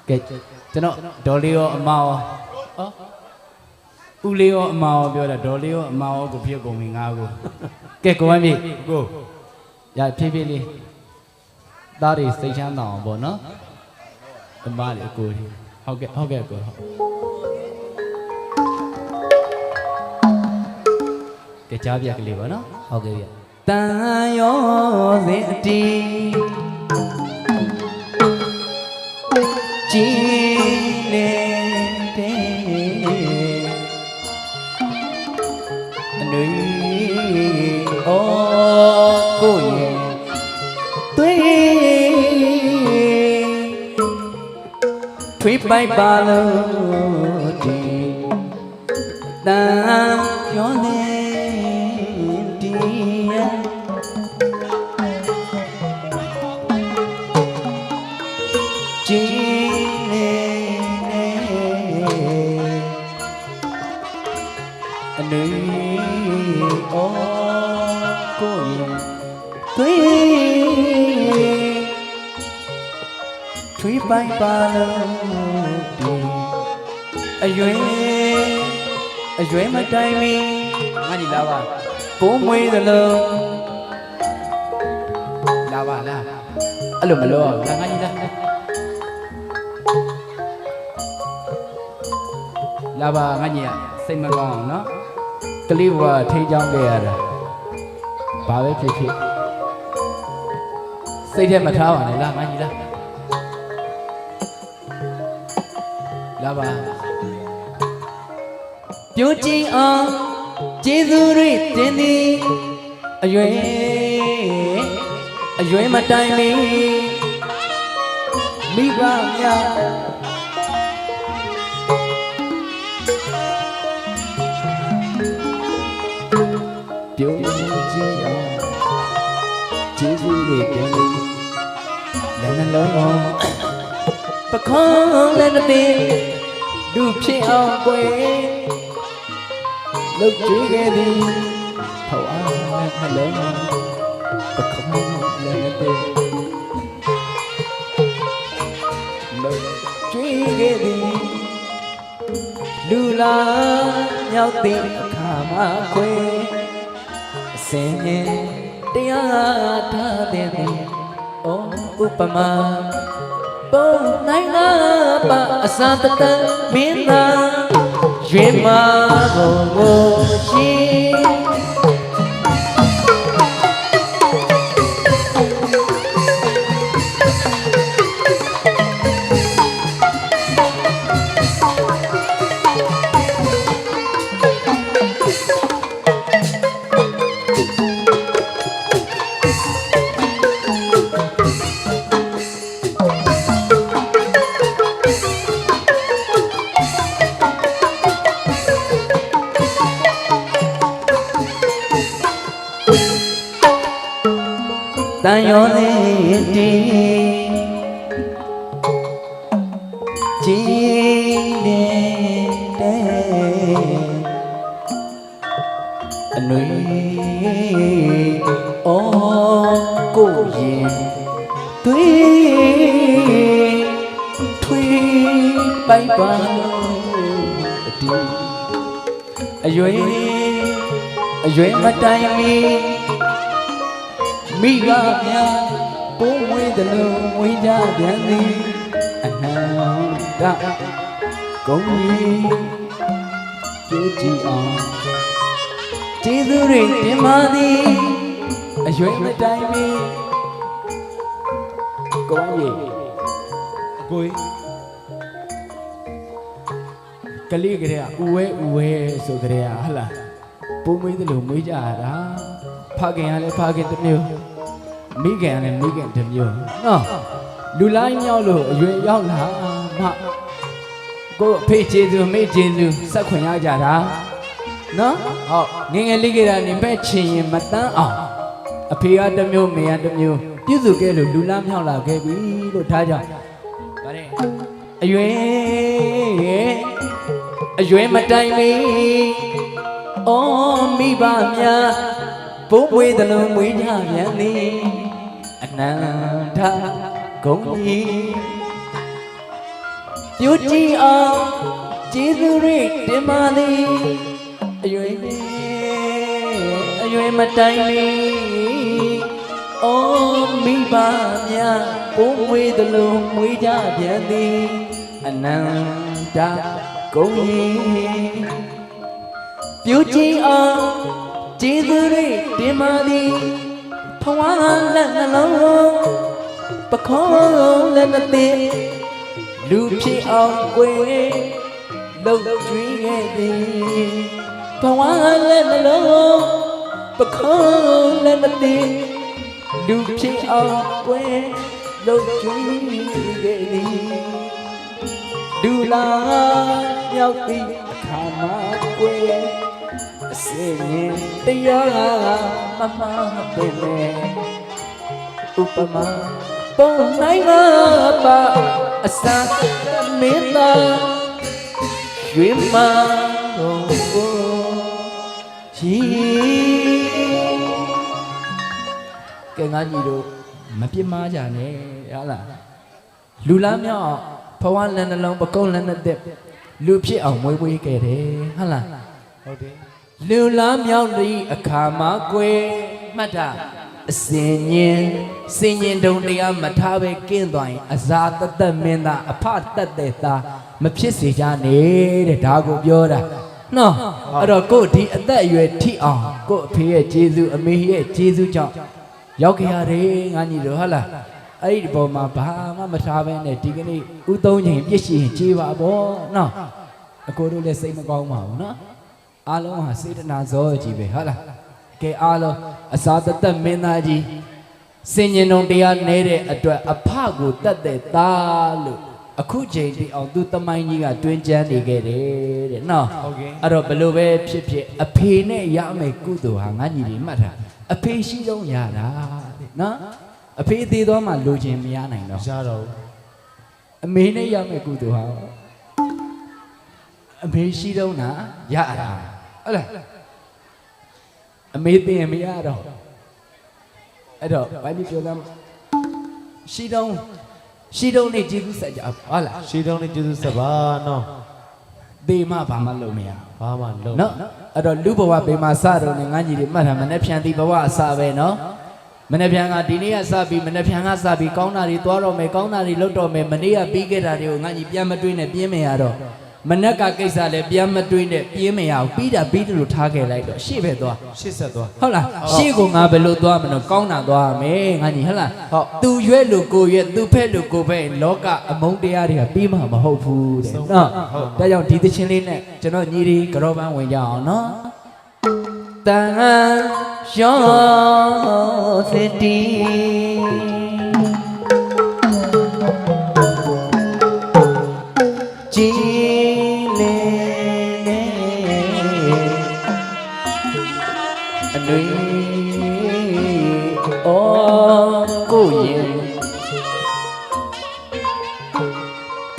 cái cho nó đồ liêu màu u liêu màu biểu là đồ liêu màu của phía của mình ngao của cái của anh gì cô dạ phía phía đi đó thì xây sang nọ bộ nó ba để cô thì ok cô cái cháu việc liều nó ok vậy ta yo dễ đi chỉ lên thế núi ô cô ye tuy thủy bay ba lơ đi ta yo lên đi chỉ nơi ô cô tuy thủy bay ba lơ đi ở dưới mặt trời mi ngay gì đâu à phố mây là lơ đâu à là alo mà lơ là ngay gì đó là bà ngay gì à xem mà còn nó cái liu và thi trong kìa rồi bà biết gì xây thêm mà tháo này là ngay gì đó là bà chú chi chỉ du đi trên đi ở dưới mặt trời mi vào nhà chú chỉ du đi trên đi là nó lớn ngon và khó lên đi đủ chi ao quê lúc chỉ ghé đi thầu ăn hay lớn ngon và không lên đi lúc chỉ ghé đi lưu la nhau tìm khả mà quê sẽ nhẹ tia tha đen ô upama bố nay na ba sa ta ta miên na duyên ma vô chi ta yo lên đi chỉ đến đây núi ô cô ye tuy thủy bay qua đi ở dưới mặt trời mi ra nhà bố mới từ lâu mới ra điện đi đã cũng như chú chị chỉ du đi tìm mà đi ở dưới mặt trời mi có gì cô ấy cái gì cái này uế số cái này là bố mới từ lâu mới ra đó phá cái tấm nhiều mỹ cái này mỹ cái tấm nhiều nó lù lái nhau lù dưới nhau là mà cô phê chế rồi mấy chế rồi sao khỏe nhau chả đó nó nghe lý cái này mình phải chỉ mặt ta phê ăn tấm nhiều mày ăn tấm nhiều tiếp tục cái lù làm nhau là cái bí lù thay rồi dưới mặt trời mi ô mi ba nhà bố quê ta luôn mới ra nhà đi anh ta cũng đi ပြုကြည်အောင်ကျေးဇူးရိတင်ပါသည်အရွယ်မတိုင်မီအော်မိဘများပိုးမွေးသလိုမွေးကြပြန်သည်အနန္တကုန်ရင်ပြုကြည်အောင်ကျေးဇူးရိတင်ပါသည်ဖဝါလက်နှလုံးပခေါ်လက်နှသိလူဖြစ်အောင်ကိုယ်လှုပ်ကြွေးခဲ့သည်ဘဝလည်းနှလုံးပခေါ်လည်းမသိလူဖြစ်အောင်ကိုယ်လှုပ်ကြွေးခဲ့သည်လူလာရောက်ပြီးအခါမှာကိုယ်အစင်းရင်တရားမမပင်လေဥပမာပုံနိုင်မှာပါအစမင်းသားရွှေမတော်ကိုကြီးကဲငါညီတို့မပြစ်မှားကြနဲ့ဟုတ်လားလူလားမြောက်ဘဝလန်နှလုံးပကုံးလန်နဲ့တက်လူဖြစ်အောင်မွေးခဲ့တယ်ဟုတ်လားဟုတ်တယ်လူလားမြောက်ဒီအခါမှာကွယ်မှတ်တာအစင်ញင်တုံတရားမထားပဲကင်းသွားရင်အဇာတသက်မင်းသားအဖတက်တဲ့သားမဖြစ်စေကြနဲ့တဲ့ဒါကိုပြောတာနော်အဲ့တော့ကို့ဒီအသက်အရွယ်ထိအောင်ကို့အဖေရဲ့ကျေးဇူးအမေရဲ့ကျေးဇူးကြောင့်ရောက်ကြရတယ်ငါညီတို့ဟုတ်လားအဲ့ဒီပုံမှာဘာမှမထားပဲနဲ့ဒီကနေ့ဥသုံးချိန်ပြည့်ရှိရင်ကြေးပါဘောနော်အကိုတို့လည်းစိတ်မကောင်းပါဘူးနော်အားလုံးဟာစေတနာဇောကြီးပဲဟုတ်လားကဲအားလုံးအစာတသက်မင်းသားကြီးစင်ញင်တော်တရားနဲတဲ့အတွက်အဖကိုတတ်တဲ့သားလို့အခုချိန်ဒီအောင်သူတမိုင်းကြီးကတွင်ကျန်းနေခဲ့တယ်တဲ့နော်ဟုတ်ကဲ့အဲ့တော့ဘလို့ပဲဖြစ်ဖြစ်အဖေနဲ့ရမယ်ကုသိုလ်ဟာငါညီလေးမှတ်တာအဖေရှိတော့ရတာတဲ့နော်အဖေသေးတော့မှလိုချင်မရနိုင်တော့ရတော့အမေနဲ့ရမယ်ကုသိုလ်ဟာအမေရှိတော့နာရတာဟုတ်လားအမေသိရင်မရတော့အဲ့တော့ဘာဖြစ်ပြောသားရှိတော့နေကျေးဇူးဆက်ကြဟုတ်လားရှိတော့နေကျေးဇူးဆက်ပါနော်သေမဘာမှလုပ်မရဘာမှလုပ်နော်အဲ့တော့လူဘဝဘေးမှာစတော့နေငန်းကြီးတွေမှတ်တာမနဲ့ဖြန်ဒီဘဝအစပဲနော်မနဲ့ဖြန်ကဒီနေ့ကစပြီးမနဲ့ဖြန်ကစပြီးကောင်းတာတွေသွားတော့မယ်ကောင်းတာတွေလုပ်တော့မယ်မနေ့ကပြီးခဲ့တာတွေကိုငန်းကြီးပြန်မတွေးနဲ့ပြင်းမရတော့မနက်ကကိစ္စလည်းပြန်မတွေးနဲ့ပြင်းမရဘူးပြီးတာပြီးတယ်လို့ထားခဲ့လိုက်တော့ရှေ့ပဲသွားရှေ့ဆက်သွားဟုတ်လားရှေ့ကငါဘယ်လိုသွားမလို့ကောင်းတာသွားမယ်ငါညီဟုတ်လားဟုတ်သူရွက်လို့ကိုရွက်သူဖက်လို့ကိုဖက်လောကအမုန်းတရားတွေကပြီးမှမဟုတ်ဘူးတဲ့နော်ဒါကြောင့်ဒီသချင်းလေးနဲ့ကျွန်တော်ညီလေးကြောပန်းဝင်ကြအောင်နော်တန်ရောစတီ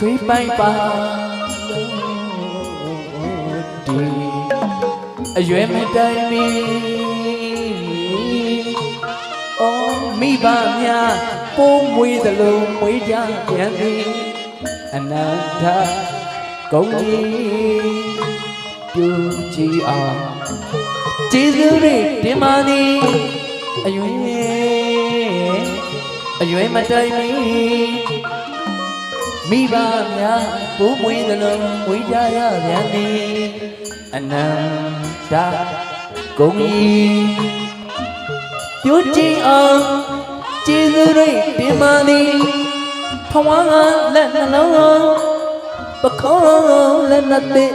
ထွေးပိုင်ပါဒီအရွယ်မတိုင်မီအော်မိဘများပိုးမွေးသလိုမွေးကြပြန်သည်အနန္တကုန်ကြီးပြုကြည်အောင်ကျေးဇူးတွေတင်ပါသည်အရွယ်မတိုင်မီမိဘများပိုးမွေးသလိုမွေးကြရပြန်သည်အနန္တကုန်ကြီးပြုကြည်အောင်ကျေးဇူးတွေတင်ပါသည်ဖဝါလက်နှလုံးပခေါ်လက်နှသိ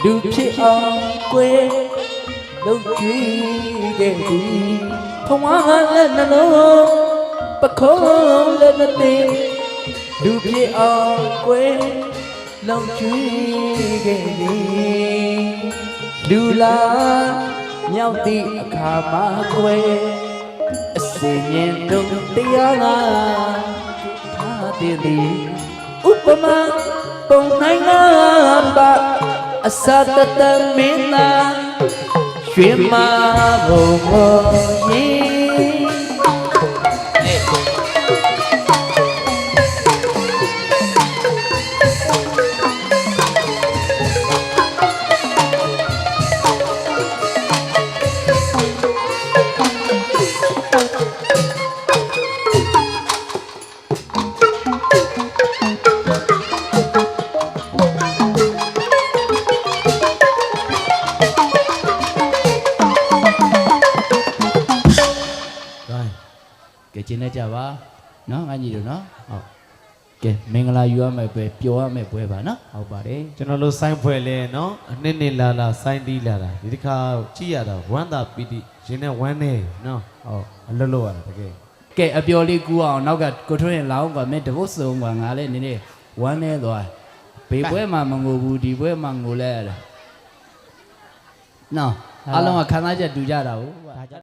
လူဖြစ်အောင်ကိုယ်လှုပ်ကြွေးခဲ့သည်ဖဝါလက်နှလုံးပခေါ်လက်နှသိလူဖြစ်အောင်ကိုယ်လုံချွေးခဲ့သည်လူလာမြောက်သည့်အခါမှာကိုယ်အစင်ရင်တို့တရားကထားသည်ဥပမာပုံနိုင်နာပါအစတတမင်းသာရွှေမာဘုံကြီး ကြပါနော်ငါညီတို့နော်ဟုတ်ကဲမင်္ဂလာယူရမယ်ပဲပျော်ရမယ်ပွဲပါနော်ဟုတ်ပါတယ် ကျွန်တော်တို့စိုင်းဖွဲ့လဲနော်အနှစ်နှစ်လာလာစိုင်းတီးလာတာဒီတစ်ခါကြည့်ရတာဝမ်းသာပီတိရင်နဲ့ဝမ်းနေနော်ဟုတ်အလွတ်လွတ်ရတာတကယ် ကဲအပျော်လေးကူအောင်နောက်ကကိုထွန်းရင်လောင်းကမင်းတပုတ်စုံကငါလည်းနည်းနည်းဝမ်းနေသွားဘေးပွဲမှာမငိုဘူးဒီပွဲမှာငိုလဲရတာနော်အားလုံးကခံစားချက်တူကြတာဟုတ်